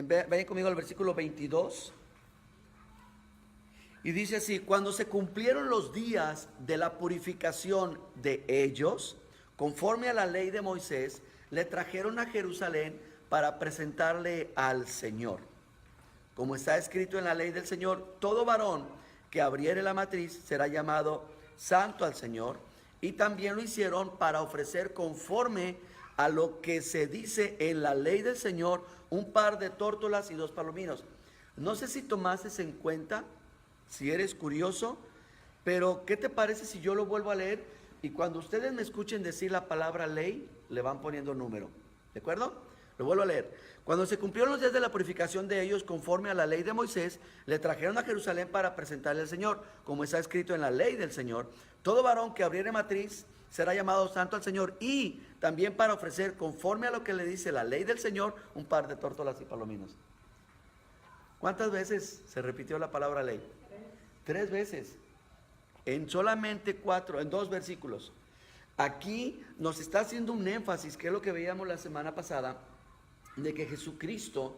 Vayan conmigo al versículo 22. Y dice así: cuando se cumplieron los días de la purificación de ellos, conforme a la ley de Moisés, le trajeron a Jerusalén para presentarle al Señor. Como está escrito en la ley del Señor, todo varón que abriere la matriz será llamado santo al Señor. Y también lo hicieron para ofrecer, conforme a lo que se dice en la ley del Señor, un par de tórtolas y 2 palominos. No sé si tomaste en cuenta, si eres curioso, pero ¿qué te parece si yo lo vuelvo a leer? Y cuando ustedes me escuchen decir la palabra ley, le van poniendo número. ¿De acuerdo? Lo vuelvo a leer. Cuando se cumplieron los días de la purificación de ellos, conforme a la ley de Moisés, le trajeron a Jerusalén para presentarle al Señor, como está escrito en la ley del Señor. Todo varón que abriere matriz será llamado santo al Señor, y también para ofrecer, conforme a lo que le dice la ley del Señor, un par de tórtolas y palominos. ¿Cuántas veces se repitió la palabra ley? 3 veces. En solamente 2 versículos. Aquí nos está haciendo un énfasis, que es lo que veíamos la semana pasada, de que Jesucristo,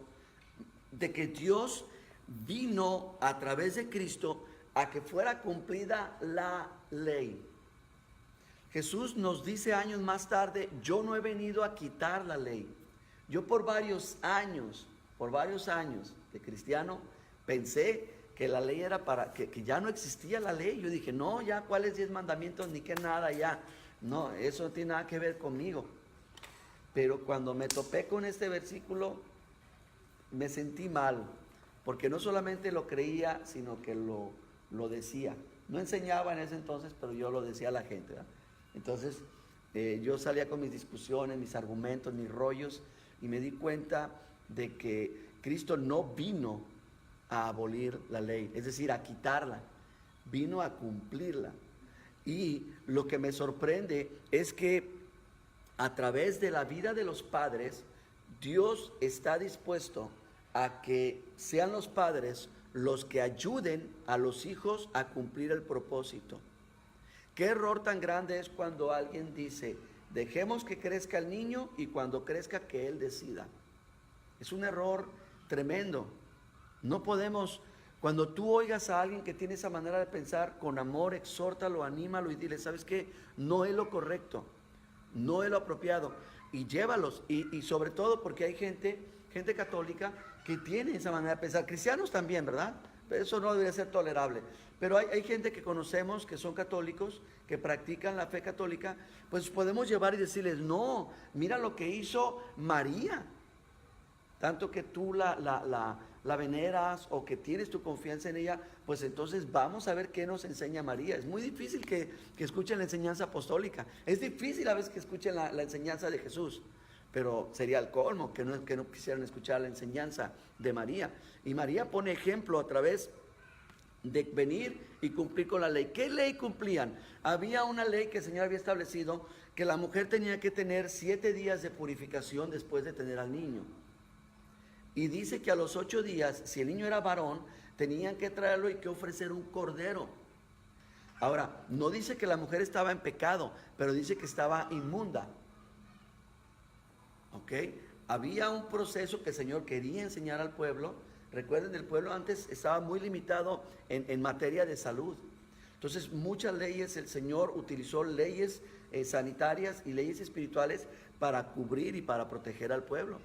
de que Dios vino a través de Cristo a que fuera cumplida la ley. Jesús nos dice años más tarde: yo no he venido a quitar la ley. Yo por varios años de cristiano, pensé que la ley era para, que ya no existía la ley. Yo dije, no, ya cuáles 10 mandamientos, ni que nada ya. No, eso no tiene nada que ver conmigo. Pero cuando me topé con este versículo, me sentí mal, porque no solamente lo creía, sino que lo decía. No enseñaba en ese entonces, pero yo lo decía a la gente, ¿verdad? Entonces, yo salía con mis discusiones, mis argumentos, mis rollos, y me di cuenta de que Cristo no vino a abolir la ley, es decir, a quitarla, vino a cumplirla. Y lo que me sorprende es que a través de la vida de los padres, Dios está dispuesto a que sean los padres los que ayuden a los hijos a cumplir el propósito. Qué error tan grande es cuando alguien dice: dejemos que crezca el niño, y cuando crezca que él decida. Es un error tremendo. No podemos, cuando tú oigas a alguien que tiene esa manera de pensar, con amor, exhórtalo, anímalo y dile: ¿sabes qué? No es lo correcto, no es lo apropiado. Y llévalos, y sobre todo porque hay gente católica que tiene esa manera de pensar. Cristianos también, ¿verdad? Pero eso no debería ser tolerable. Pero hay gente que conocemos que son católicos, que practican la fe católica. Pues podemos llevar y decirles: no, mira lo que hizo María. Tanto que tú la veneras o que tienes tu confianza en ella, pues entonces vamos a ver qué nos enseña María. Es muy difícil que escuchen la enseñanza apostólica. Es difícil a veces que escuchen la enseñanza de Jesús. Pero sería el colmo que no quisieran escuchar la enseñanza de María. Y María pone ejemplo a través de venir y cumplir con la ley. ¿Qué ley cumplían? Había una ley que el Señor había establecido, que la mujer tenía que tener 7 días de purificación después de tener al niño. Y dice que a los 8 días, si el niño era varón, tenían que traerlo y que ofrecer un cordero. Ahora, no dice que la mujer estaba en pecado, pero dice que estaba inmunda. ¿Ok? Había un proceso que el Señor quería enseñar al pueblo. Recuerden, el pueblo antes estaba muy limitado en materia de salud. Entonces, muchas leyes, el Señor utilizó leyes sanitarias y leyes espirituales para cubrir y para proteger al pueblo,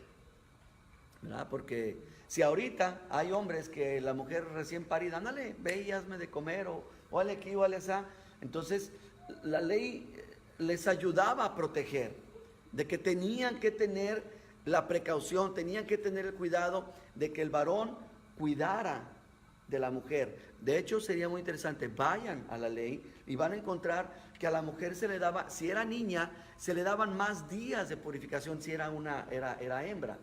¿verdad? Porque si ahorita hay hombres que la mujer recién parida, ándale, ve y hazme de comer, o hazle aquí o hazle allá. Entonces, la ley les ayudaba a proteger, de que tenían que tener la precaución, tenían que tener el cuidado de que el varón cuidara de la mujer. De hecho, sería muy interesante, vayan a la ley y van a encontrar que a la mujer se le daba, si era niña, se le daban más días de purificación si era hembra.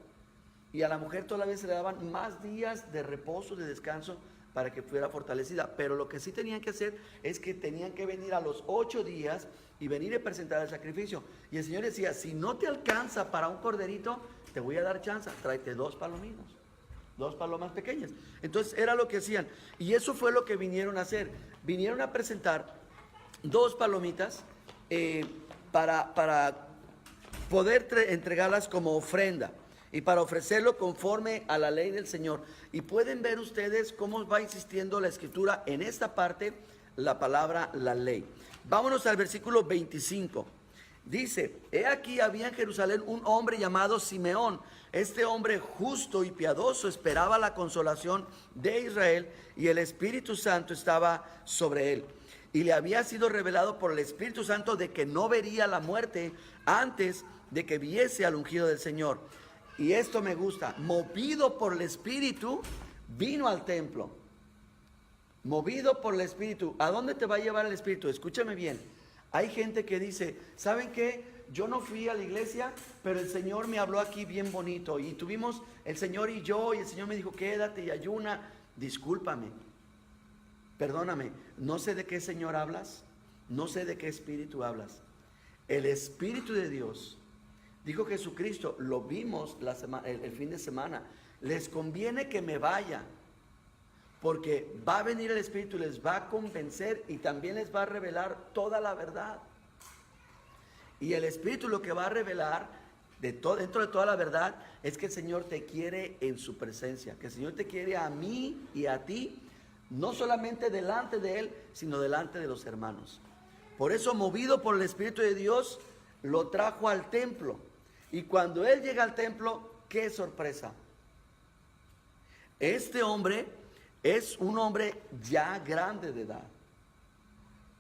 Y a la mujer todavía se le daban más días de reposo, de descanso, para que fuera fortalecida. Pero lo que sí tenían que hacer es que tenían que venir a los 8 días y venir a presentar el sacrificio. Y el Señor decía: si no te alcanza para un corderito, te voy a dar chance, tráete 2 palominos, 2 palomas pequeñas. Entonces era lo que hacían. Y eso fue lo que vinieron a hacer. Vinieron a presentar 2 palomitas para poder entregarlas como ofrenda. y para ofrecerlo conforme a la ley del Señor. Y pueden ver ustedes cómo va insistiendo la Escritura en esta parte, la palabra, la ley. Vámonos al versículo 25. Dice, he aquí había en Jerusalén un hombre llamado Simeón. Este hombre justo y piadoso esperaba la consolación de Israel, y el Espíritu Santo estaba sobre él. Y le había sido revelado por el Espíritu Santo de que no vería la muerte antes de que viese al ungido del Señor. Y esto me gusta, movido por el Espíritu, vino al templo. Movido por el Espíritu. ¿A dónde te va a llevar el Espíritu? Escúchame bien. Hay gente que dice, ¿saben qué? Yo no fui a la iglesia, pero el Señor me habló aquí bien bonito. Y tuvimos el Señor y yo, y el Señor me dijo, quédate y ayuna. Discúlpame, perdóname, no sé de qué Señor hablas, no sé de qué Espíritu hablas. El Espíritu de Dios, dijo Jesucristo, lo vimos el fin de semana, les conviene que me vaya, porque va a venir el Espíritu y les va a convencer y también les va a revelar toda la verdad. Y el Espíritu lo que va a revelar dentro de toda la verdad es que el Señor te quiere en su presencia, que el Señor te quiere a mí y a ti, no solamente delante de Él, sino delante de los hermanos. Por eso, movido por el Espíritu de Dios, lo trajo al templo. Y cuando Él llega al templo, ¡qué sorpresa! Este hombre es un hombre ya grande de edad.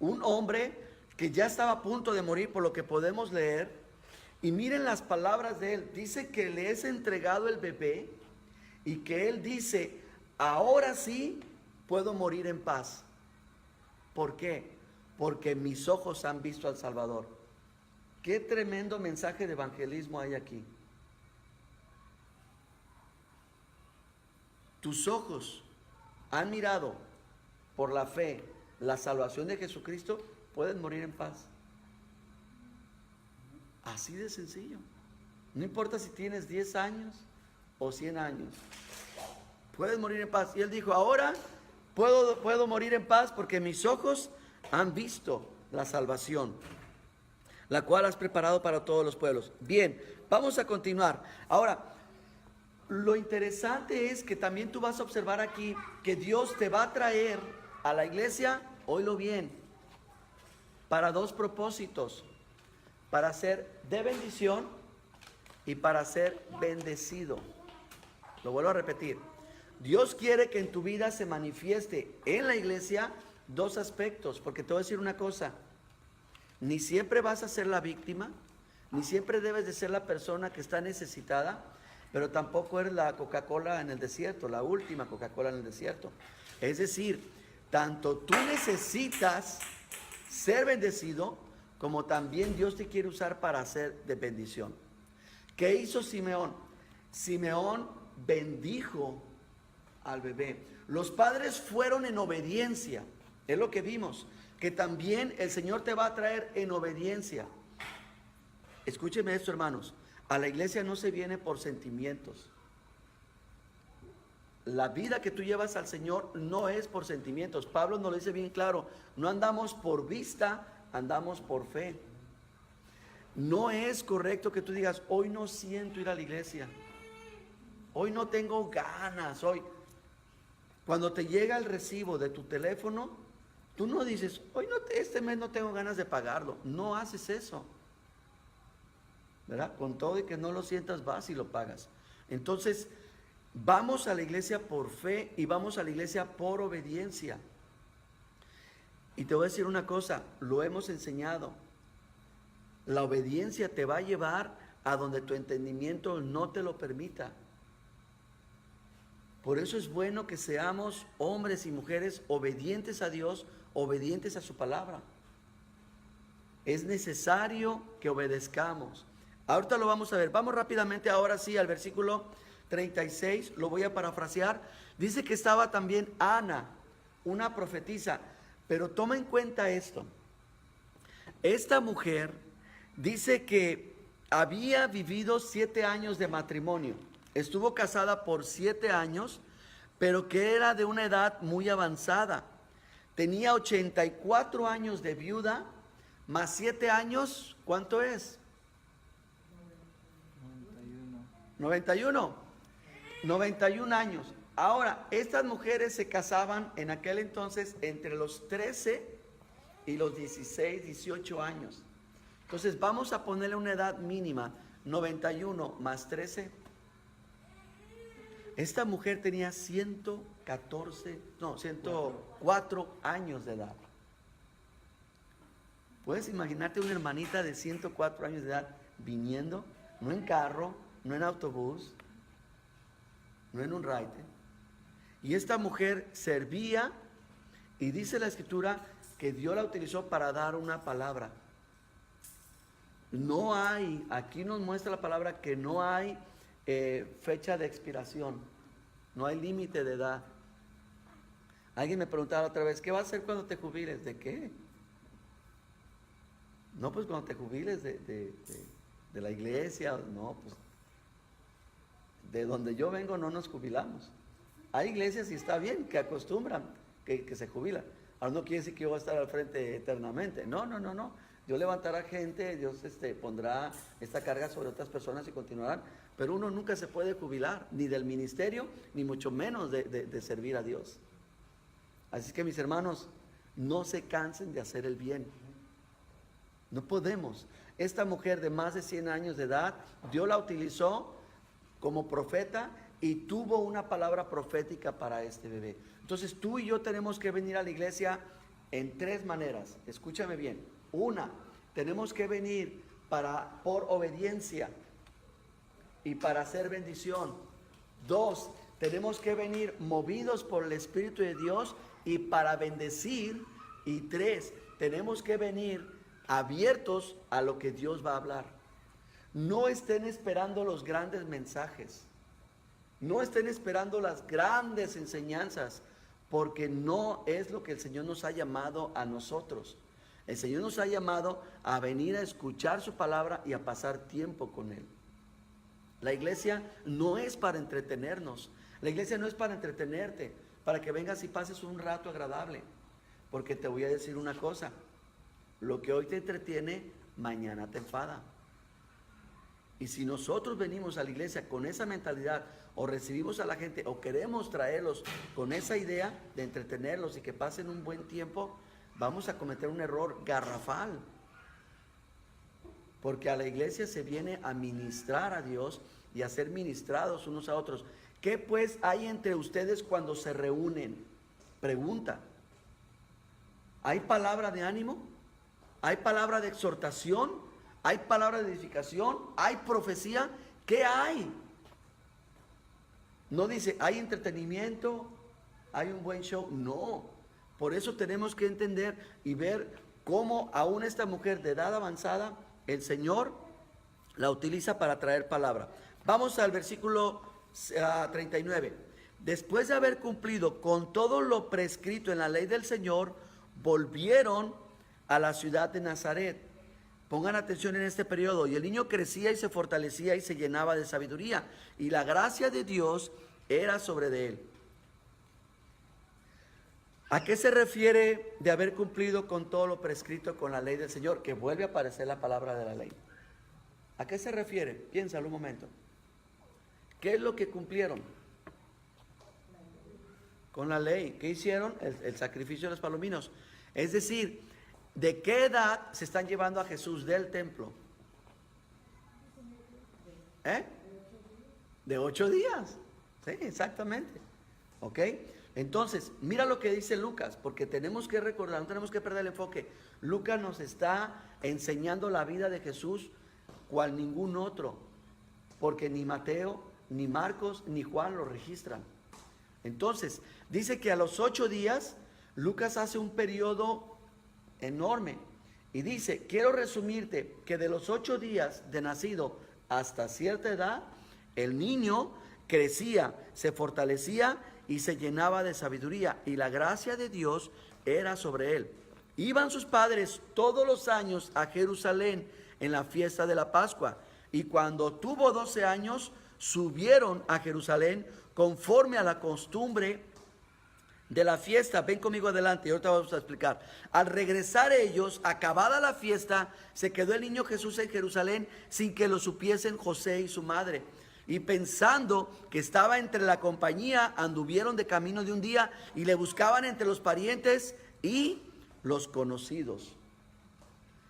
Un hombre que ya estaba a punto de morir, por lo que podemos leer. Y miren las palabras de él. Dice que le es entregado el bebé y que él dice, ahora sí puedo morir en paz. ¿Por qué? Porque mis ojos han visto al Salvador. Qué tremendo mensaje de evangelismo hay aquí. Tus ojos han mirado por la fe la salvación de Jesucristo, pueden morir en paz. Así de sencillo. No importa si tienes 10 años o 100 años. Puedes morir en paz. Y él dijo, ahora puedo morir en paz porque mis ojos han visto la salvación, la cual has preparado para todos los pueblos. Bien, vamos a continuar. Ahora, lo interesante es que también tú vas a observar aquí que Dios te va a traer a la iglesia, óílo bien, para dos propósitos: para ser de bendición y para ser bendecido. Lo vuelvo a repetir. Dios quiere que en tu vida se manifieste en la iglesia dos aspectos, porque te voy a decir una cosa: ni siempre vas a ser la víctima, ni siempre debes de ser la persona que está necesitada, pero tampoco eres la Coca-Cola en el desierto, la última Coca-Cola en el desierto. Es decir, tanto tú necesitas ser bendecido, como también Dios te quiere usar para ser de bendición. ¿Qué hizo Simeón? Simeón bendijo al bebé. Los padres fueron en obediencia. Es lo que vimos, que también el Señor te va a traer en obediencia. Escúcheme esto, hermanos. A la iglesia no se viene por sentimientos. La vida que tú llevas al Señor no es por sentimientos. Pablo nos lo dice bien claro. No andamos por vista, andamos por fe. No es correcto que tú digas, hoy no siento ir a la iglesia, hoy no tengo ganas, hoy. Cuando te llega el recibo de tu teléfono, tú no dices, este mes no tengo ganas de pagarlo. No haces eso, ¿verdad? Con todo y que no lo sientas, vas y lo pagas. Entonces, vamos a la iglesia por fe y vamos a la iglesia por obediencia. Y te voy a decir una cosa, lo hemos enseñado. La obediencia te va a llevar a donde tu entendimiento no te lo permita. Por eso es bueno que seamos hombres y mujeres obedientes a Dios, obedientes a su palabra. Es necesario que obedezcamos. Ahorita lo vamos a ver. Vamos rápidamente ahora sí al versículo 36. Lo voy a parafrasear. Dice que estaba también Ana, una profetisa. Pero toma en cuenta esto. Esta mujer dice que había vivido 7 años de matrimonio. Estuvo casada por 7 años, pero que era de una edad muy avanzada. Tenía 84 años de viuda, más 7 años, ¿cuánto es? 91. 91 años. Ahora, estas mujeres se casaban en aquel entonces entre los 13 y los 16, 18 años. Entonces vamos a ponerle una edad mínima, 91 más 13. Esta mujer tenía 104 años de edad. ¿Puedes imaginarte una hermanita de 104 años de edad viniendo? No en carro, no en autobús, no en un raite. Y esta mujer servía, y dice la escritura que Dios la utilizó para dar una palabra. No hay, aquí nos muestra la palabra que no hay fecha de expiración, no hay límite de edad. Alguien me preguntaba otra vez, ¿qué vas a hacer cuando te jubiles? ¿De qué? No, pues cuando te jubiles de la iglesia, no, pues de donde yo vengo no nos jubilamos. Hay iglesias y está bien, que acostumbran, que se jubilan. Ahora no quiere decir que yo voy a estar al frente eternamente. No. Dios levantará gente, Dios pondrá esta carga sobre otras personas y continuarán. Pero uno nunca se puede jubilar, ni del ministerio, ni mucho menos de servir a Dios. Así que mis hermanos, no se cansen de hacer el bien. No podemos. Esta mujer de más de 100 años de edad, Dios la utilizó como profeta y tuvo una palabra profética para este bebé. Entonces tú y yo tenemos que venir a la iglesia en 3 maneras. Escúchame bien. Una, tenemos que venir por obediencia y para hacer bendición. 2, tenemos que venir movidos por el Espíritu de Dios y para bendecir. Y 3, tenemos que venir abiertos a lo que Dios va a hablar. No estén esperando los grandes mensajes. No estén esperando las grandes enseñanzas, porque no es lo que el Señor nos ha llamado a nosotros. El Señor nos ha llamado a venir a escuchar su palabra y a pasar tiempo con Él. La iglesia no es para entretenernos. La iglesia no es para entretenerte, para que vengas y pases un rato agradable. Porque te voy a decir una cosa. Lo que hoy te entretiene, mañana te enfada. Y si nosotros venimos a la iglesia con esa mentalidad, o recibimos a la gente, o queremos traerlos con esa idea de entretenerlos y que pasen un buen tiempo, vamos a cometer un error garrafal. Porque a la iglesia se viene a ministrar a Dios y a ser ministrados unos a otros. ¿Qué pues hay entre ustedes cuando se reúnen? Pregunta. ¿Hay palabra de ánimo? ¿Hay palabra de exhortación? ¿Hay palabra de edificación? ¿Hay profecía? ¿Qué hay? No dice, ¿hay entretenimiento? ¿Hay un buen show? No. Por eso tenemos que entender y ver cómo aún esta mujer de edad avanzada, el Señor la utiliza para traer palabra. Vamos al versículo 39. Después de haber cumplido con todo lo prescrito en la ley del Señor, volvieron a la ciudad de Nazaret. Pongan atención en este periodo. Y el niño crecía y se fortalecía y se llenaba de sabiduría, y la gracia de Dios era sobre de él. ¿A qué se refiere de haber cumplido con todo lo prescrito con la ley del Señor? Que vuelve a aparecer la palabra de la ley. ¿A qué se refiere? Piénsalo un momento. ¿Qué es lo que cumplieron? Con la ley. ¿Qué hicieron? El sacrificio de los palominos. Es decir, ¿de qué edad se están llevando a Jesús del templo? De 8 días. Sí, exactamente. ¿Ok? Entonces, mira lo que dice Lucas, porque tenemos que recordar, no tenemos que perder el enfoque. Lucas nos está enseñando la vida de Jesús cual ningún otro, porque ni Mateo, ni Marcos, ni Juan lo registran. Entonces, dice que a los 8 días, Lucas hace un periodo enorme y dice, quiero resumirte que de los 8 días de nacido hasta cierta edad, el niño crecía, se fortalecía y se llenaba de sabiduría, y la gracia de Dios era sobre él. Iban sus padres todos los años a Jerusalén en la fiesta de la Pascua, y cuando tuvo 12 años, subieron a Jerusalén conforme a la costumbre de la fiesta. Ven conmigo adelante y ahorita vamos a explicar. Al regresar ellos, acabada la fiesta, se quedó el niño Jesús en Jerusalén sin que lo supiesen José y su madre. Y pensando que estaba entre la compañía, anduvieron de camino de un día y le buscaban entre los parientes y los conocidos.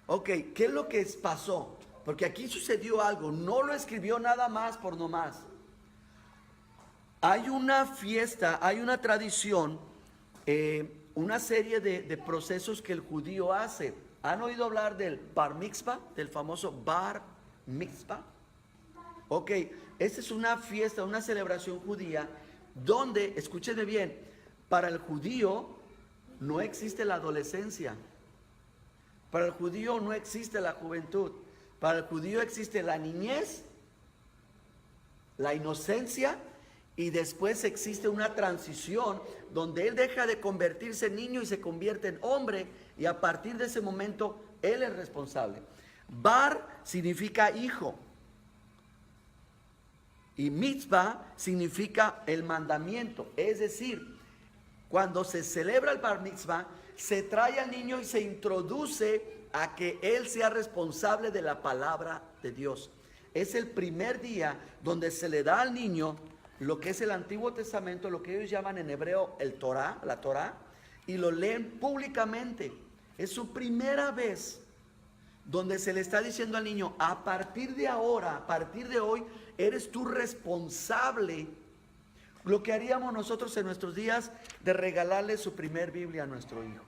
Ok, ¿qué es lo que pasó? Porque aquí sucedió algo, no lo escribió nada más por nomás. Hay una fiesta, hay una tradición, una serie de procesos que el judío hace. ¿Han oído hablar del Bar Mitzvah, del famoso Bar Mitzvah? Ok, esta es una fiesta, una celebración judía donde, escúchenme bien, para el judío no existe la adolescencia, para el judío no existe la juventud, para el judío existe la niñez, la inocencia, y después existe una transición donde él deja de convertirse en niño y se convierte en hombre, y a partir de ese momento él es responsable. Bar significa hijo. Y mitzvah significa el mandamiento. Es decir, cuando se celebra el bar mitzvah, se trae al niño y se introduce a que él sea responsable de la palabra de Dios. Es el primer día donde se le da al niño lo que es el Antiguo Testamento, lo que ellos llaman en hebreo el Torah, la Torah, y lo leen públicamente. Es su primera vez donde se le está diciendo al niño, a partir de ahora, a partir de hoy, eres tú responsable. Lo que haríamos nosotros en nuestros días de regalarle su primer Biblia a nuestro hijo.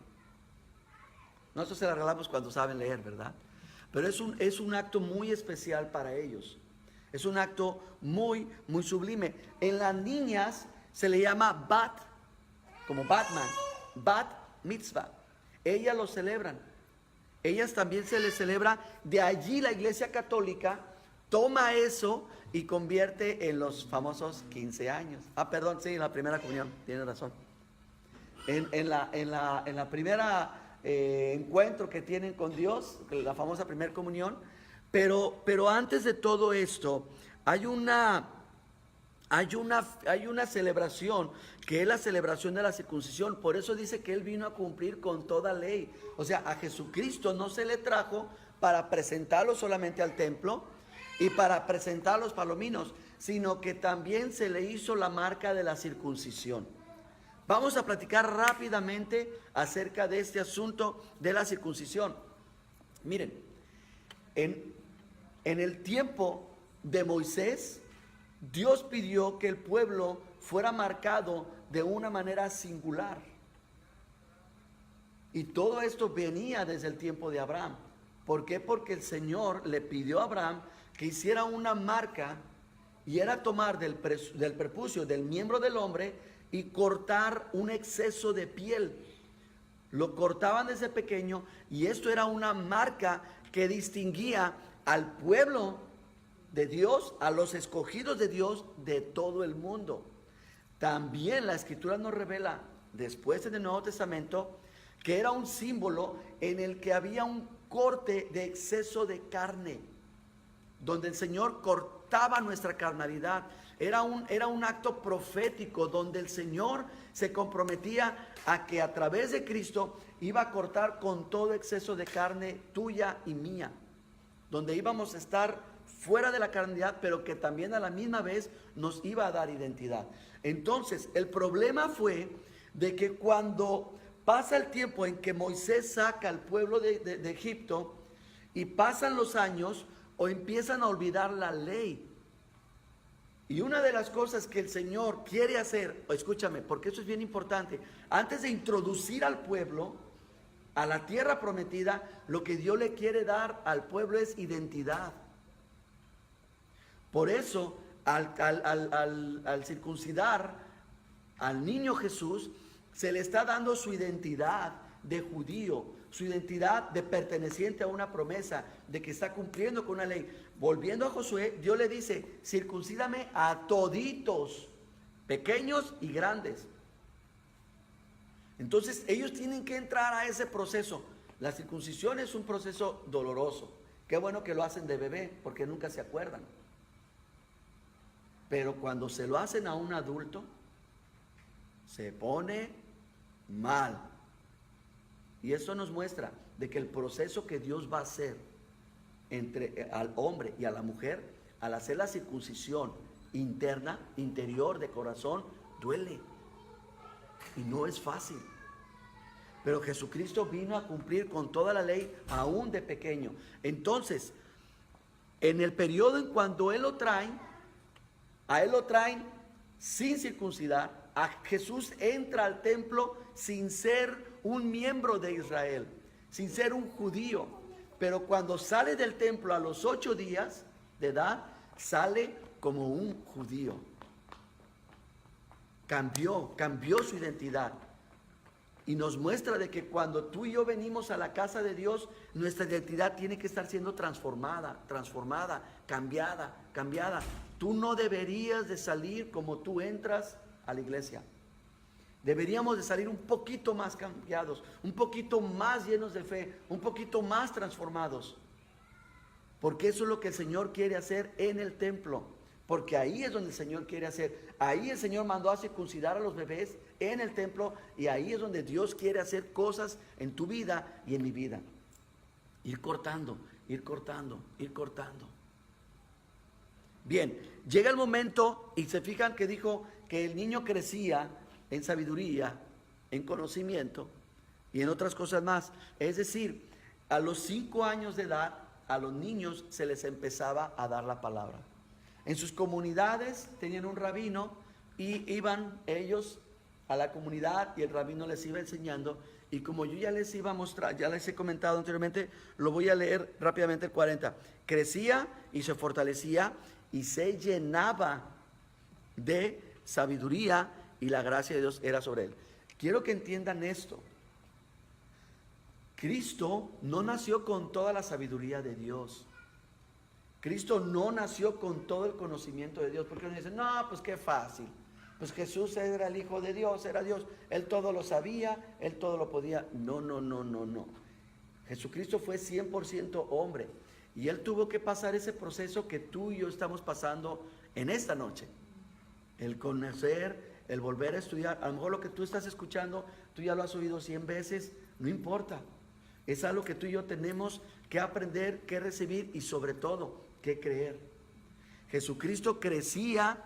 Nosotros se la regalamos cuando saben leer, ¿verdad? Pero es un acto muy especial para ellos. Es un acto muy, muy sublime. En las niñas se le llama Bat, como Batman, Bat Mitzvah. Ellas lo celebran. Ellas también se les celebra. De allí la Iglesia Católica toma eso y convierte en los famosos 15 años. Perdón, sí, la primera comunión, tiene razón. En la primera encuentro que tienen con Dios, la famosa primera comunión. Pero antes de todo esto, hay una celebración que es la celebración de la circuncisión. Por eso dice que Él vino a cumplir con toda ley. O sea, a Jesucristo no se le trajo para presentarlo solamente al templo y para presentar a los palominos, sino que también se le hizo la marca de la circuncisión. Vamos a platicar rápidamente acerca de este asunto de la circuncisión. Miren, en el tiempo de Moisés, Dios pidió que el pueblo fuera marcado de una manera singular. Y todo esto venía desde el tiempo de Abraham. ¿Por qué? Porque el Señor le pidió a Abraham que hiciera una marca, y era tomar del prepucio del miembro del hombre y cortar un exceso de piel. Lo cortaban desde pequeño, y esto era una marca que distinguía al pueblo de Dios, a los escogidos de Dios de todo el mundo. También la Escritura nos revela, después en el Nuevo Testamento, que era un símbolo en el que había un corte de exceso de carne, donde el Señor cortaba nuestra carnalidad. Era un acto profético donde el Señor se comprometía a que a través de Cristo iba a cortar con todo exceso de carne tuya y mía, donde íbamos a estar fuera de la carnalidad, pero que también a la misma vez nos iba a dar identidad. Entonces, el problema fue de que cuando pasa el tiempo en que Moisés saca al pueblo de Egipto, y pasan los años, o empiezan a olvidar la ley. Y una de las cosas que el Señor quiere hacer, escúchame, porque eso es bien importante, antes de introducir al pueblo a la tierra prometida, lo que Dios le quiere dar al pueblo es identidad. Por eso, al circuncidar al niño Jesús, se le está dando su identidad de judío, su identidad de perteneciente a una promesa, de que está cumpliendo con una ley. Volviendo a Josué, Dios le dice, circuncídame a toditos, pequeños y grandes. Entonces ellos tienen que entrar a ese proceso. La circuncisión es un proceso doloroso. Qué bueno que lo hacen de bebé, porque nunca se acuerdan. Pero cuando se lo hacen a un adulto, se pone mal. Y eso nos muestra de que el proceso que Dios va a hacer entre al hombre y a la mujer, al hacer la circuncisión interna, interior, de corazón, duele. Y no es fácil. Pero Jesucristo vino a cumplir con toda la ley, aún de pequeño. Entonces, en el periodo en cuando a Él lo traen sin circuncidar. A Jesús entra al templo sin ser un miembro de Israel, sin ser un judío. Pero cuando sale del templo a los 8 días de edad, sale como un judío. Cambió su identidad. Y nos muestra de que cuando tú y yo venimos a la casa de Dios, nuestra identidad tiene que estar siendo transformada, cambiada. Tú no deberías de salir como tú entras a la iglesia. Deberíamos de salir un poquito más cambiados, un poquito más llenos de fe, un poquito más transformados. Porque eso es lo que el Señor quiere hacer en el templo. Porque ahí es donde el Señor quiere hacer. Ahí el Señor mandó a circuncidar a los bebés en el templo. Y ahí es donde Dios quiere hacer cosas en tu vida y en mi vida. Ir cortando. Bien, llega el momento y se fijan que dijo que el niño crecía en sabiduría, en conocimiento y en otras cosas más. Es decir, a los 5 años de edad, a los niños se les empezaba a dar la palabra. En sus comunidades tenían un rabino y iban ellos a la comunidad y el rabino les iba enseñando. Y como yo ya les iba a mostrar, ya les he comentado anteriormente, lo voy a leer rápidamente el 40. Crecía y se fortalecía y se llenaba de sabiduría y la gracia de Dios era sobre él. Quiero que entiendan esto. Cristo no nació con toda la sabiduría de Dios. Cristo no nació con todo el conocimiento de Dios. Porque uno dice, no, pues qué fácil. Pues Jesús era el Hijo de Dios, era Dios. Él todo lo sabía, Él todo lo podía. No. Jesucristo fue 100% hombre. Y Él tuvo que pasar ese proceso que tú y yo estamos pasando en esta noche. El conocer, el volver a estudiar. A lo mejor lo que tú estás escuchando, tú ya lo has oído 100 veces, no importa. Es algo que tú y yo tenemos que aprender, que recibir y sobre todo, que creer. Jesucristo crecía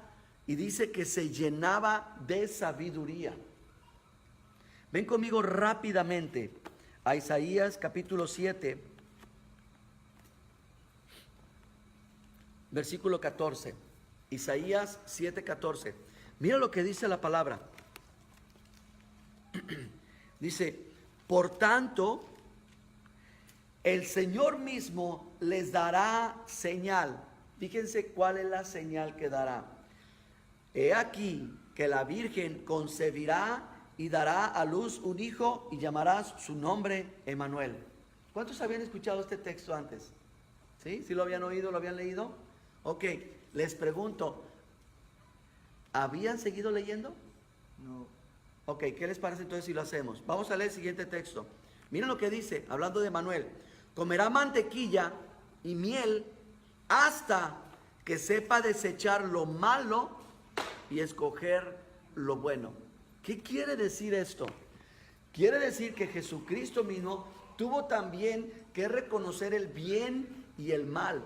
y dice que se llenaba de sabiduría. Ven conmigo rápidamente a Isaías capítulo 7, versículo 14. Isaías 7:14. Mira lo que dice la palabra. Dice, por tanto, el Señor mismo les dará señal. Fíjense cuál es la señal que dará. He aquí que la Virgen concebirá y dará a luz un hijo y llamarás su nombre Emmanuel. ¿Cuántos habían escuchado este texto antes? ¿Sí? ¿Sí lo habían oído, lo habían leído? Ok, les pregunto, ¿habían seguido leyendo? No. Ok, ¿qué les parece entonces si lo hacemos? Vamos a leer el siguiente texto. Miren lo que dice, hablando de Emmanuel. Comerá mantequilla y miel hasta que sepa desechar lo malo y escoger lo bueno. ¿Qué quiere decir esto? Quiere decir que Jesucristo mismo tuvo también que reconocer el bien y el mal.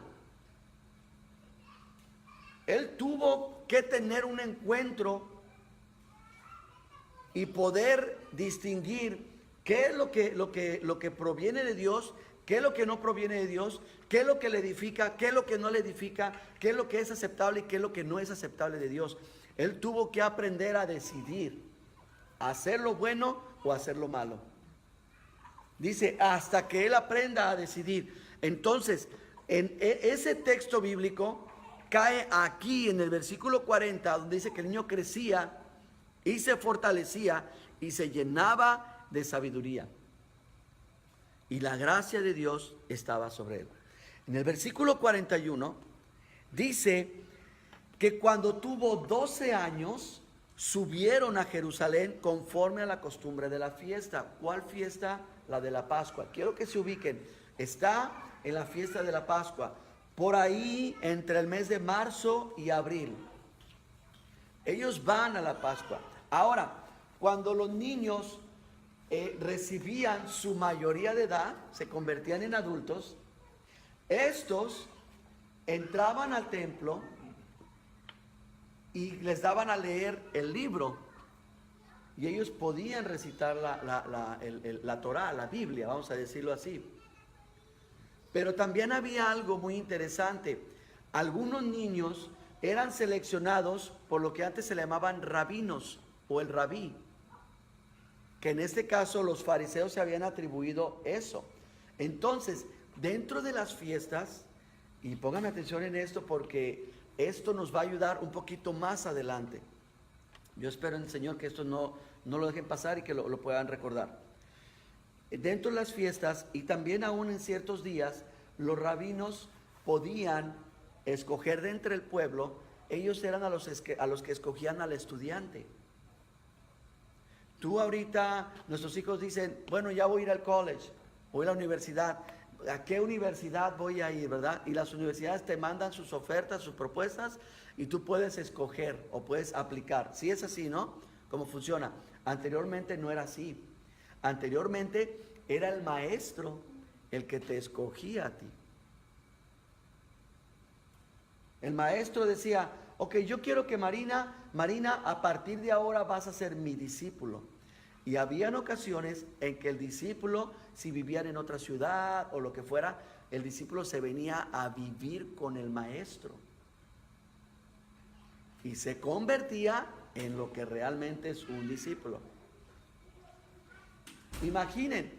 Él tuvo que tener un encuentro y poder distinguir qué es lo que proviene de Dios, qué es lo que no proviene de Dios, qué es lo que le edifica, qué es lo que no le edifica, qué es lo que es aceptable y qué es lo que no es aceptable de Dios. Él tuvo que aprender a decidir, hacer lo bueno o hacer lo malo. Dice, hasta que él aprenda a decidir. Entonces, en ese texto bíblico cae aquí en el versículo 40, donde dice que el niño crecía y se fortalecía y se llenaba de sabiduría. Y la gracia de Dios estaba sobre él. En el versículo 41 dice que cuando tuvo 12 años, subieron a Jerusalén conforme a la costumbre de la fiesta. ¿Cuál fiesta? La de la Pascua. Quiero que se ubiquen. Está en la fiesta de la Pascua, por ahí entre el mes de marzo y abril. Ellos van a la Pascua. Ahora, cuando los niños recibían su mayoría de edad, se convertían en adultos, estos entraban al templo y les daban a leer el libro. Y ellos podían recitar la Torá, la Biblia, vamos a decirlo así. Pero también había algo muy interesante. Algunos niños eran seleccionados por lo que antes se le llamaban rabinos o el rabí, que en este caso los fariseos se habían atribuido eso. Entonces, dentro de las fiestas, y pónganme atención en esto porque esto nos va a ayudar un poquito más adelante. Yo espero en el Señor que esto no lo dejen pasar y que lo puedan recordar. Dentro de las fiestas y también aún en ciertos días, los rabinos podían escoger de entre el pueblo. Ellos eran a los que escogían al estudiante. Tú ahorita, nuestros hijos dicen, bueno, ya voy a ir al college, voy a la universidad. ¿A qué universidad voy a ir, verdad? Y las universidades te mandan sus ofertas, sus propuestas, y tú puedes escoger o puedes aplicar. Si es así, ¿no? ¿Cómo funciona? Anteriormente no era así. Anteriormente era el maestro el que te escogía a ti. El maestro decía, ok, yo quiero que Marina, a partir de ahora vas a ser mi discípulo. Y habían ocasiones en que el discípulo, si vivían en otra ciudad o lo que fuera, el discípulo se venía a vivir con el maestro. Y se convertía en lo que realmente es un discípulo. Imaginen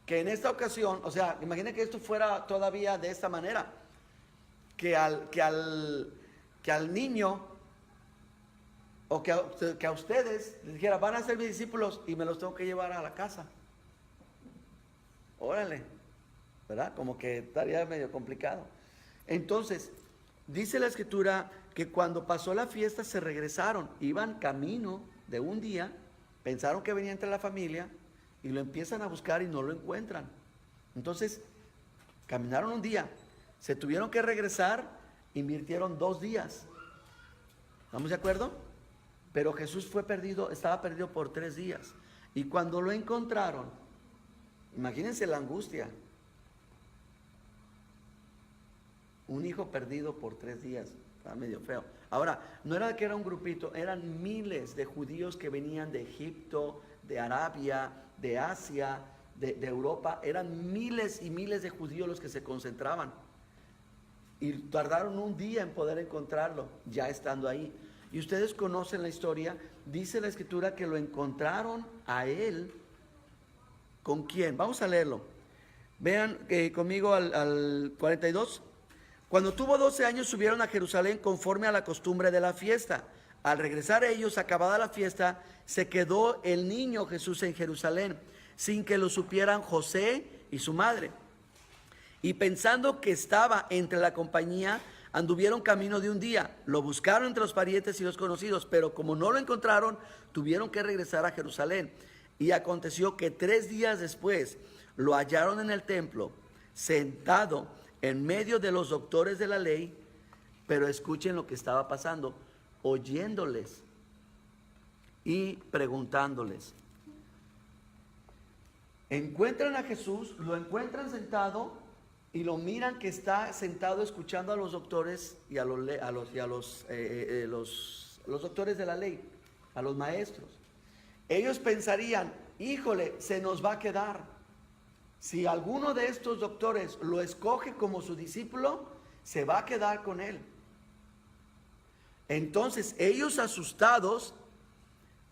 que en esta ocasión, o sea, imaginen que esto fuera todavía de esta manera, que al niño o que a ustedes les dijera, van a ser mis discípulos y me los tengo que llevar a la casa. Órale, ¿verdad? Como que estaría medio complicado. Entonces, dice la escritura que cuando pasó la fiesta se regresaron, iban camino de un día, pensaron que venía entre la familia y lo empiezan a buscar y no lo encuentran. Entonces, caminaron un día, se tuvieron que regresar, invirtieron 2 días. ¿Estamos de acuerdo? Pero Jesús estaba perdido por 3 días. Y cuando lo encontraron, imagínense la angustia. Un hijo perdido por 3 días. Está medio feo. Ahora, no era que era un grupito, eran miles de judíos que venían de Egipto, de Arabia, de Asia, de Europa. Eran miles y miles de judíos los que se concentraban. Y tardaron un día en poder encontrarlo, ya estando ahí. Y ustedes conocen la historia, dice la escritura que lo encontraron a él. ¿Con quién? Vamos a leerlo. Vean conmigo al 42. Cuando tuvo 12 años subieron a Jerusalén conforme a la costumbre de la fiesta. Al regresar ellos, acabada la fiesta, se quedó el niño Jesús en Jerusalén, sin que lo supieran José y su madre. Y pensando que estaba entre la compañía, anduvieron camino de un día, lo buscaron entre los parientes y los conocidos, pero como no lo encontraron, tuvieron que regresar a Jerusalén. Y aconteció que 3 días después lo hallaron en el templo, sentado en medio de los doctores de la ley, pero escuchen lo que estaba pasando, oyéndoles y preguntándoles. Encuentran a Jesús, lo encuentran sentado y lo miran que está sentado escuchando a los doctores y a los doctores de la ley, a los maestros. Ellos pensarían, híjole, se nos va a quedar. Si alguno de estos doctores lo escoge como su discípulo, se va a quedar con él. Entonces ellos asustados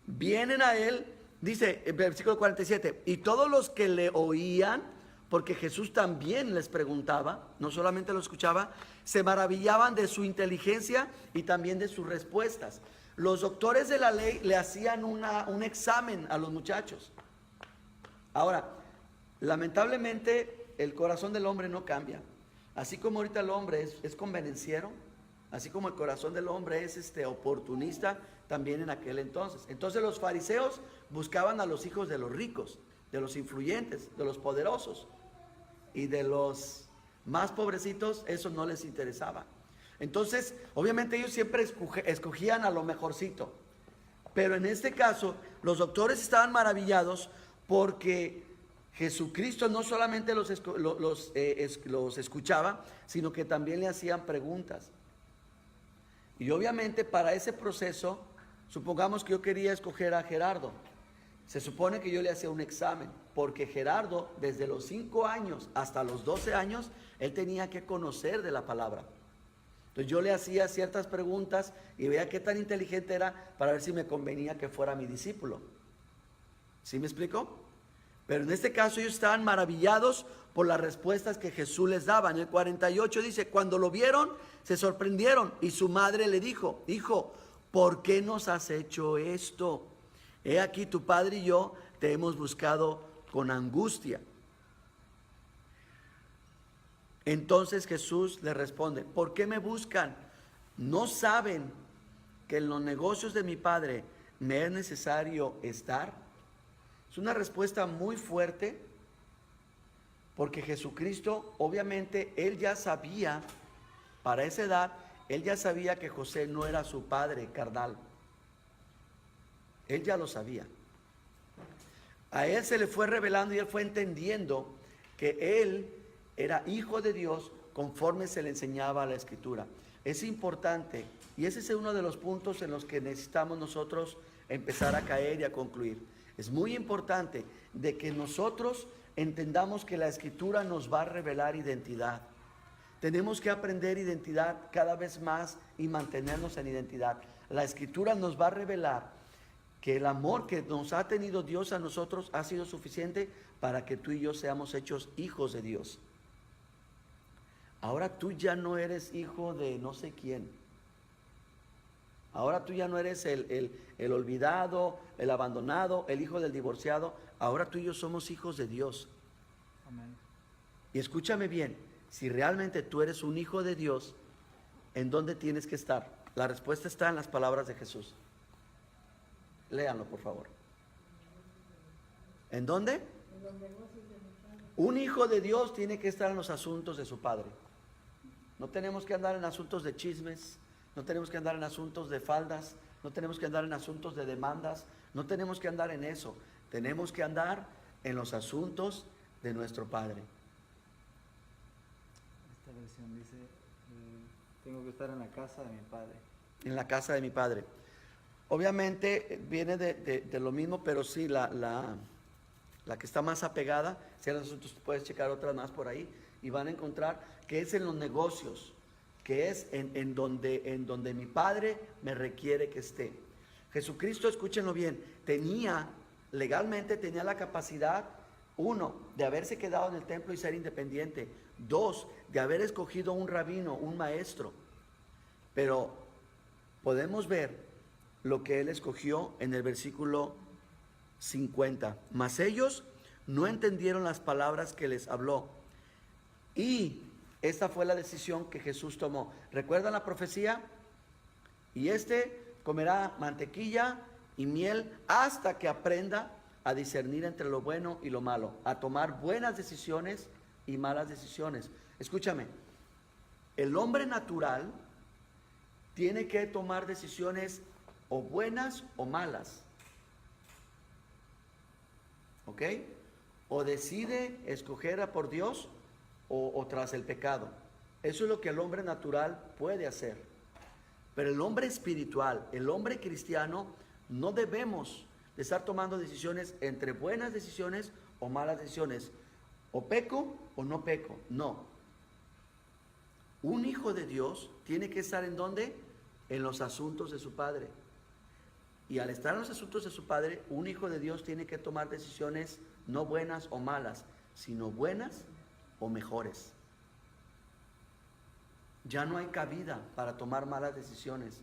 vienen a él, dice en versículo 47, y todos los que le oían, porque Jesús también les preguntaba, no solamente lo escuchaba, se maravillaban de su inteligencia y también de sus respuestas. Los doctores de la ley le hacían un examen a los muchachos. Ahora, lamentablemente el corazón del hombre no cambia. Así como ahorita el hombre es convenenciero, así como el corazón del hombre es oportunista, también en aquel entonces. Entonces los fariseos buscaban a los hijos de los ricos, de los influyentes, de los poderosos, y de los más pobrecitos eso no les interesaba. Entonces obviamente ellos siempre escogían a lo mejorcito, pero en este caso los doctores estaban maravillados porque Jesucristo no solamente los escuchaba, sino que también le hacían preguntas. Y obviamente para ese proceso, supongamos que yo quería escoger a Gerardo. Se supone que yo le hacía un examen, porque Gerardo, desde los 5 años hasta los 12 años, él tenía que conocer de la palabra. Entonces yo le hacía ciertas preguntas y veía qué tan inteligente era para ver si me convenía que fuera mi discípulo. ¿Sí me explico? Pero en este caso ellos estaban maravillados por las respuestas que Jesús les daba. En el 48 dice, cuando lo vieron, se sorprendieron y su madre le dijo, hijo, ¿por qué nos has hecho esto? He aquí tu padre y yo te hemos buscado con angustia. Entonces Jesús le responde, ¿por qué me buscan? ¿No saben que en los negocios de mi padre me es necesario estar? Es una respuesta muy fuerte, porque Jesucristo, obviamente, él ya sabía, para esa edad, él ya sabía que José no era su padre carnal. Él ya lo sabía. A él se le fue revelando y él fue entendiendo que él era hijo de Dios conforme se le enseñaba la Escritura. Es importante, y ese es uno de los puntos en los que necesitamos nosotros empezar a caer y a concluir. Es muy importante de que nosotros entendamos que la Escritura nos va a revelar identidad. Tenemos que aprender identidad cada vez más y mantenernos en identidad. La Escritura nos va a revelar que el amor que nos ha tenido Dios a nosotros ha sido suficiente para que tú y yo seamos hechos hijos de Dios. Ahora tú ya no eres hijo de no sé quién. Ahora tú ya no eres el olvidado, el abandonado, el hijo del divorciado. Ahora tú y yo somos hijos de Dios. Amén. Y escúchame bien, si realmente tú eres un hijo de Dios, ¿en dónde tienes que estar? La respuesta está en las palabras de Jesús. Léanlo, por favor. ¿En dónde? Un hijo de Dios tiene que estar en los asuntos de su Padre. No tenemos que andar en asuntos de chismes, no tenemos que andar en asuntos de faldas, no tenemos que andar en asuntos de demandas, no tenemos que andar en eso. Tenemos que andar en los asuntos de nuestro Padre. Esta versión dice, tengo que estar en la casa de mi padre. En la casa de mi Padre. Obviamente viene de lo mismo, pero sí, la que está más apegada, si a los asuntos puedes checar otras más por ahí, y van a encontrar que es en los negocios, que es en donde mi Padre me requiere que esté. Jesucristo, escúchenlo bien, legalmente tenía la capacidad, 1, de haberse quedado en el templo y ser independiente. 2, de haber escogido un rabino, un maestro. Pero podemos ver lo que él escogió en el versículo 50. Mas ellos no entendieron las palabras que les habló. Y esta fue la decisión que Jesús tomó. ¿Recuerdan la profecía? Y comerá mantequilla y miel hasta que aprenda a discernir entre lo bueno y lo malo, a tomar buenas decisiones y malas decisiones. Escúchame, el hombre natural tiene que tomar decisiones o buenas o malas. ¿Ok? O decide escoger a por Dios o tras el pecado. Eso es lo que el hombre natural puede hacer. Pero el hombre espiritual, el hombre cristiano, no debemos de estar tomando decisiones entre buenas decisiones o malas decisiones. O peco o no peco. No. Un hijo de Dios tiene que estar ¿en dónde? En los asuntos de su Padre. Y al estar en los asuntos de su Padre, un hijo de Dios tiene que tomar decisiones no buenas o malas, sino buenas o mejores. Ya no hay cabida para tomar malas decisiones.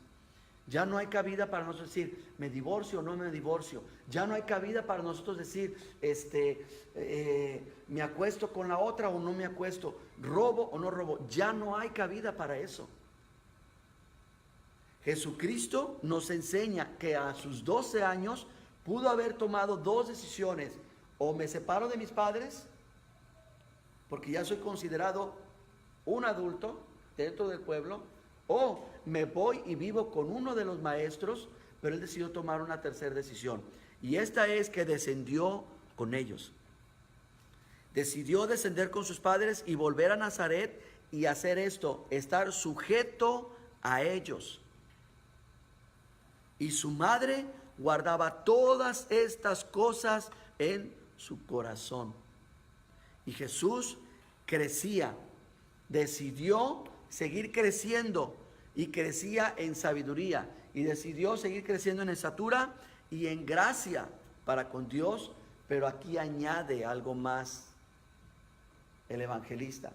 Ya no hay cabida para nosotros decir, me divorcio o no me divorcio. Ya no hay cabida para nosotros decir, me acuesto con la otra o no me acuesto, robo o no robo. Ya no hay cabida para eso. Jesucristo nos enseña que a sus 12 años pudo haber tomado 2 decisiones. O me separo de mis padres, porque ya soy considerado un adulto dentro del pueblo, o me voy y vivo con uno de los maestros, pero él decidió tomar una tercera decisión. Y esta es que descendió con ellos. Decidió descender con sus padres y volver a Nazaret y hacer esto, estar sujeto a ellos. Y su madre guardaba todas estas cosas en su corazón. Y Jesús crecía, decidió seguir creciendo y crecía en sabiduría y decidió seguir creciendo en estatura y en gracia para con Dios. Pero aquí añade algo más el evangelista.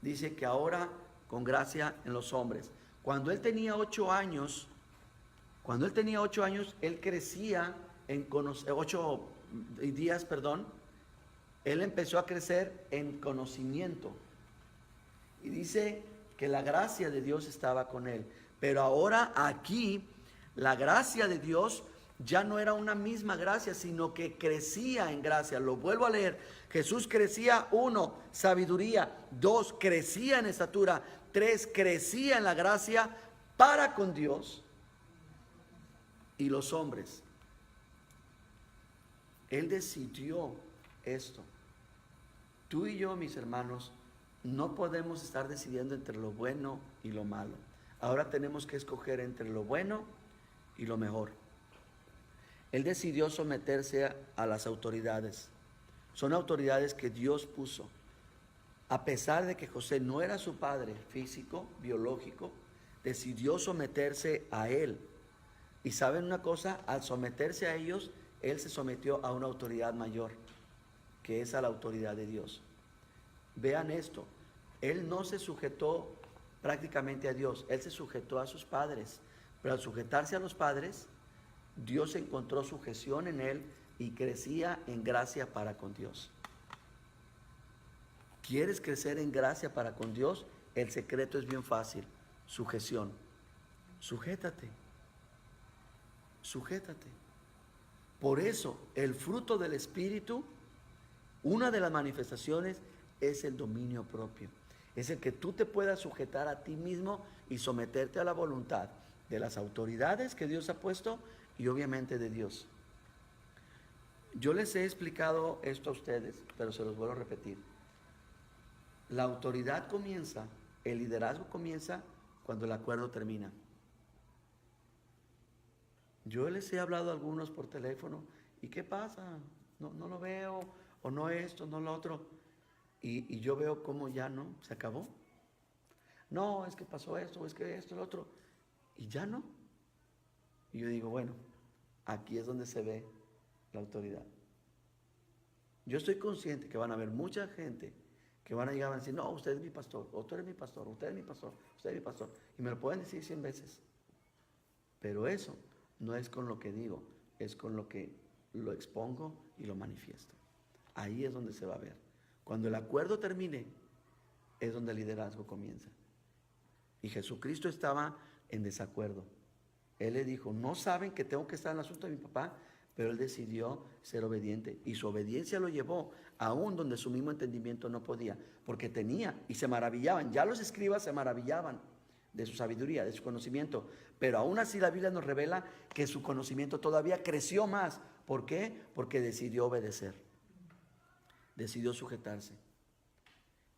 Dice que ahora con gracia en los hombres. Cuando él tenía 8 años, él crecía en 8 días, él empezó a crecer en conocimiento. Y dice que la gracia de Dios estaba con él. Pero ahora aquí, la gracia de Dios ya no era una misma gracia, sino que crecía en gracia. Lo vuelvo a leer. Jesús crecía, 1, sabiduría. 2, crecía en estatura. 3, crecía en la gracia para con Dios y los hombres. Él decidió esto. Tú y yo, mis hermanos, no podemos estar decidiendo entre lo bueno y lo malo. Ahora tenemos que escoger entre lo bueno y lo mejor. Él decidió someterse a las autoridades. Son autoridades que Dios puso. A pesar de que José no era su padre físico, biológico, decidió someterse a él. Y saben una cosa, al someterse a ellos, él se sometió a una autoridad mayor, que es a la autoridad de Dios. Vean esto, él no se sujetó prácticamente a Dios, él se sujetó a sus padres, pero al sujetarse a los padres, Dios encontró sujeción en él y crecía en gracia para con Dios. ¿Quieres crecer en gracia para con Dios? El secreto es bien fácil, sujeción. Sujétate. Por eso, el fruto del Espíritu, una de las manifestaciones es el dominio propio. Es el que tú te puedas sujetar a ti mismo y someterte a la voluntad de las autoridades que Dios ha puesto y obviamente de Dios. Yo les he explicado esto a ustedes, pero se los vuelvo a repetir. La autoridad comienza, el liderazgo comienza cuando el acuerdo termina. Yo les he hablado a algunos por teléfono, ¿y qué pasa? No lo veo, o no esto, no lo otro. Y yo veo cómo ya no, se acabó. No, es que pasó esto, es que esto, lo otro. Y ya no. Y yo digo, bueno, aquí es donde se ve la autoridad. Yo estoy consciente que van a haber mucha gente que van a llegar a decir, no, usted es mi pastor, o tú eres mi pastor, usted es mi pastor, usted es mi pastor. Y me lo pueden decir 100 veces. Pero eso no es con lo que digo, es con lo que lo expongo y lo manifiesto. Ahí es donde se va a ver. Cuando el acuerdo termine, es donde el liderazgo comienza. Y Jesucristo estaba en desacuerdo. Él le dijo, no saben que tengo que estar en el asunto de mi papá, pero él decidió ser obediente. Y su obediencia lo llevó aún donde su mismo entendimiento no podía, porque tenía y se maravillaban. Ya los escribas se maravillaban de su sabiduría, de su conocimiento, pero aún así la Biblia nos revela que su conocimiento todavía creció más. ¿Por qué? Porque decidió obedecer, decidió sujetarse.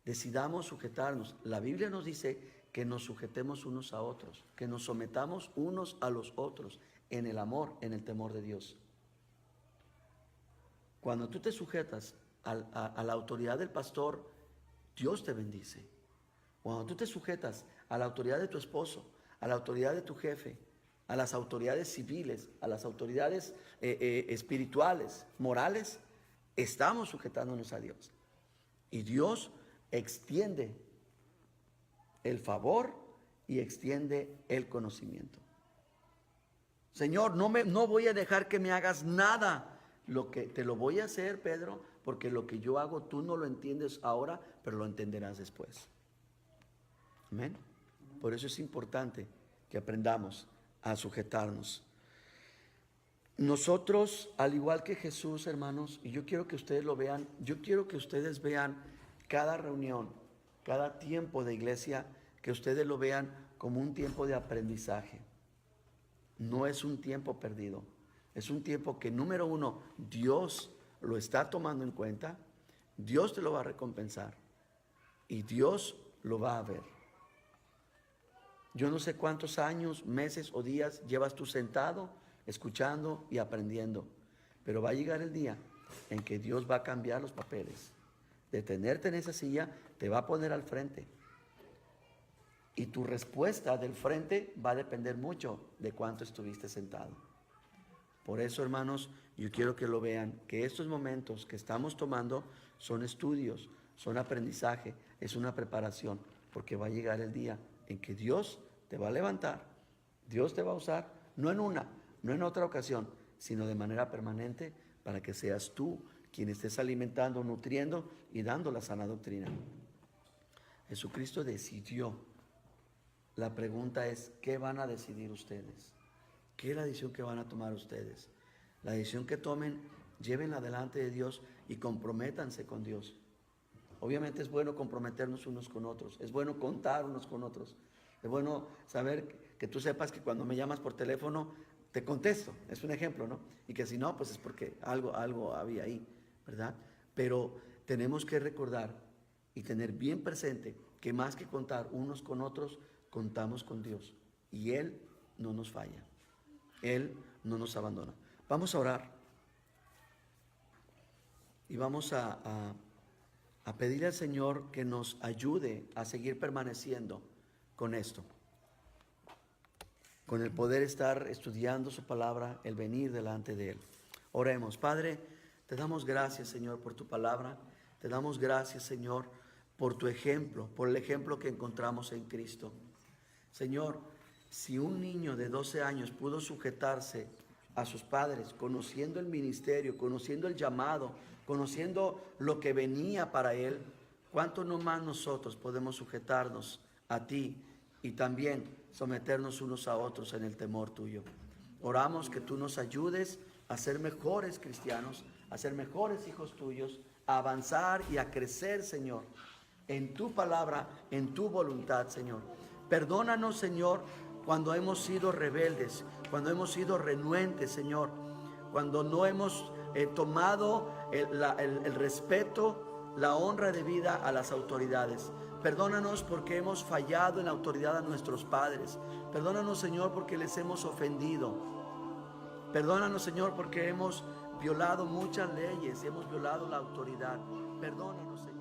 Decidamos sujetarnos. La Biblia nos dice que nos sujetemos unos a otros, que nos sometamos unos a los otros en el amor, en el temor de Dios. Cuando tú te sujetas a la autoridad del pastor, Dios te bendice. Cuando tú te sujetas a la autoridad de tu esposo, a la autoridad de tu jefe, a las autoridades civiles, a las autoridades espirituales, morales, estamos sujetándonos a Dios. Y Dios extiende el favor y extiende el conocimiento. Señor, no voy a dejar que me hagas nada. Te lo voy a hacer, Pedro, porque lo que yo hago tú no lo entiendes ahora, pero lo entenderás después. Amén. Por eso es importante que aprendamos a sujetarnos. Nosotros, al igual que Jesús, hermanos, y yo quiero que ustedes lo vean, yo quiero que ustedes vean cada reunión, cada tiempo de iglesia, que ustedes lo vean como un tiempo de aprendizaje. No es un tiempo perdido. Es un tiempo que, número uno, Dios lo está tomando en cuenta, Dios te lo va a recompensar y Dios lo va a ver. Yo no sé cuántos años, meses o días llevas tú sentado, escuchando y aprendiendo, pero va a llegar el día en que Dios va a cambiar los papeles. De tenerte en esa silla, te va a poner al frente. Y tu respuesta del frente va a depender mucho de cuánto estuviste sentado. Por eso, hermanos, yo quiero que lo vean, que estos momentos que estamos tomando son estudios, son aprendizaje, es una preparación, porque va a llegar el día en que Dios te va a levantar, Dios te va a usar, no en otra ocasión, sino de manera permanente, para que seas tú quien estés alimentando, nutriendo y dando la sana doctrina. Jesucristo decidió. La pregunta es, ¿qué van a decidir ustedes? ¿Qué es la decisión que van a tomar ustedes? La decisión que tomen, llévenla delante de Dios y comprométanse con Dios. Obviamente es bueno comprometernos unos con otros, es bueno contar unos con otros, es bueno saber que tú sepas que cuando me llamas por teléfono te contesto, es un ejemplo, ¿no? Y que si no, pues es porque algo había ahí, ¿verdad? Pero tenemos que recordar y tener bien presente que más que contar unos con otros, contamos con Dios y Él no nos falla, Él no nos abandona. Vamos a orar y vamos a pedirle al Señor que nos ayude a seguir permaneciendo con esto, con el poder estar estudiando su palabra, el venir delante de Él. Oremos. Padre, te damos gracias, Señor, por tu palabra, te damos gracias, Señor, por tu ejemplo, por el ejemplo que encontramos en Cristo. Señor, si un niño de 12 años pudo sujetarse a sus padres, conociendo el ministerio, conociendo el llamado, conociendo lo que venía para él, ¿cuánto no más nosotros podemos sujetarnos a ti y también someternos unos a otros en el temor tuyo? Oramos que tú nos ayudes a ser mejores cristianos, a ser mejores hijos tuyos, a avanzar y a crecer, Señor, en tu palabra, en tu voluntad, Señor. Perdónanos, Señor, cuando hemos sido rebeldes, cuando hemos sido renuentes, Señor, cuando no hemos tomado el respeto, la honra de vida a las autoridades. Perdónanos porque hemos fallado en la autoridad a nuestros padres. Perdónanos, Señor, porque les hemos ofendido. Perdónanos, Señor, porque hemos violado muchas leyes, hemos violado la autoridad. Perdónanos, Señor.